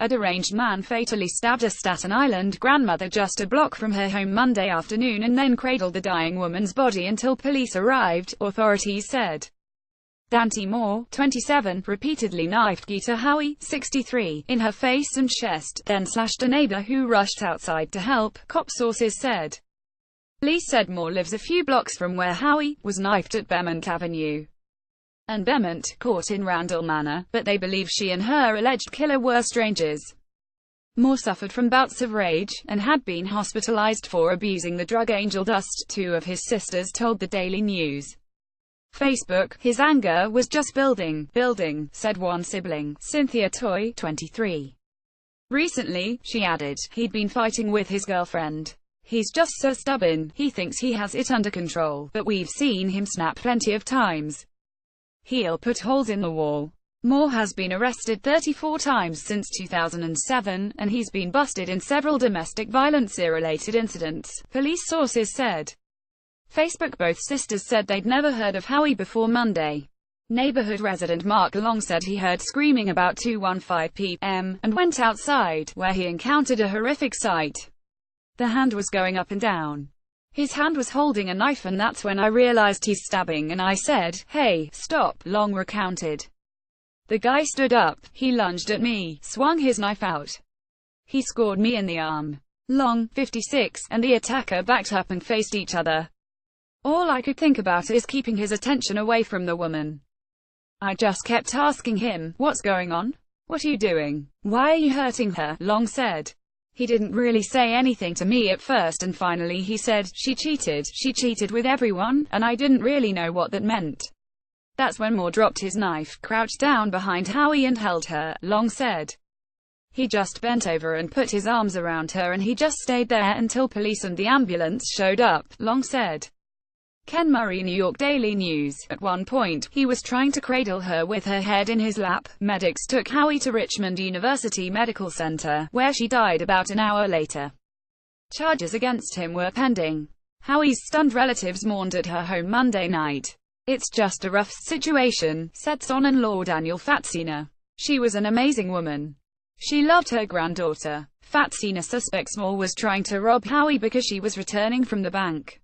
A deranged man fatally stabbed a Staten Island grandmother just a block from her home Monday afternoon and then cradled the dying woman's body until police arrived, authorities said. Dante Moore, 27, repeatedly knifed Gita Howie, 63, in her face and chest, then slashed a neighbor who rushed outside to help, cop sources said. Police said Moore lives a few blocks from where Howie was knifed at Bemont Avenue and Bemont Court in Randall Manor, but they believe she and her alleged killer were strangers. Moore suffered from bouts of rage, and had been hospitalized for abusing the drug angel dust, two of his sisters told the Daily News. Facebook, his anger was just building, said one sibling, Cynthia Toy, 23. Recently, she added, he'd been fighting with his girlfriend. He's just so stubborn, he thinks he has it under control, but we've seen him snap plenty of times. He'll put holes in the wall. Moore has been arrested 34 times since 2007, and he's been busted in several domestic violence-related incidents, police sources said. Facebook. Both sisters said they'd never heard of Howie before Monday. Neighborhood resident Mark Long said he heard screaming about 2:15 p.m., and went outside, where he encountered a horrific sight. The hand was going up and down. His hand was holding a knife, and that's when I realized he's stabbing and I said, "Hey, stop," Long recounted. The guy stood up, he lunged at me, swung his knife out. He scored me in the arm. Long, 56, and the attacker backed up and faced each other. All I could think about is keeping his attention away from the woman. I just kept asking him, "What's going on? What are you doing? Why are you hurting her?" Long said. He didn't really say anything to me at first, and finally he said, She cheated with everyone, and I didn't really know what that meant. That's when Moore dropped his knife, crouched down behind Howie and held her," Long said. He just bent over and put his arms around her, and he just stayed there until police and the ambulance showed up, Long said. Ken Murray, New York Daily News. At one point, he was trying to cradle her with her head in his lap. Medics took Howie to Richmond University Medical Center, where she died about an hour later. Charges against him were pending. Howie's stunned relatives mourned at her home Monday night. "It's just a rough situation," said son-in-law Daniel Fatsina. "She was an amazing woman. She loved her granddaughter." Fatsina suspects Moore was trying to rob Howie because she was returning from the bank.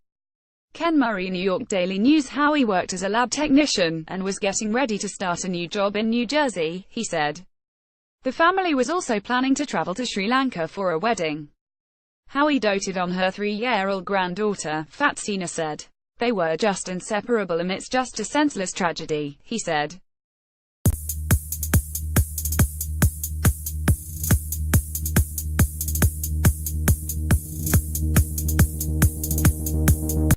Ken Murray, New York Daily News. Howie worked as a lab technician, and was getting ready to start a new job in New Jersey, he said. The family was also planning to travel to Sri Lanka for a wedding. Howie doted on her 3-year-old granddaughter, Fatsina said. "They were just inseparable, and it's just a senseless tragedy," he said.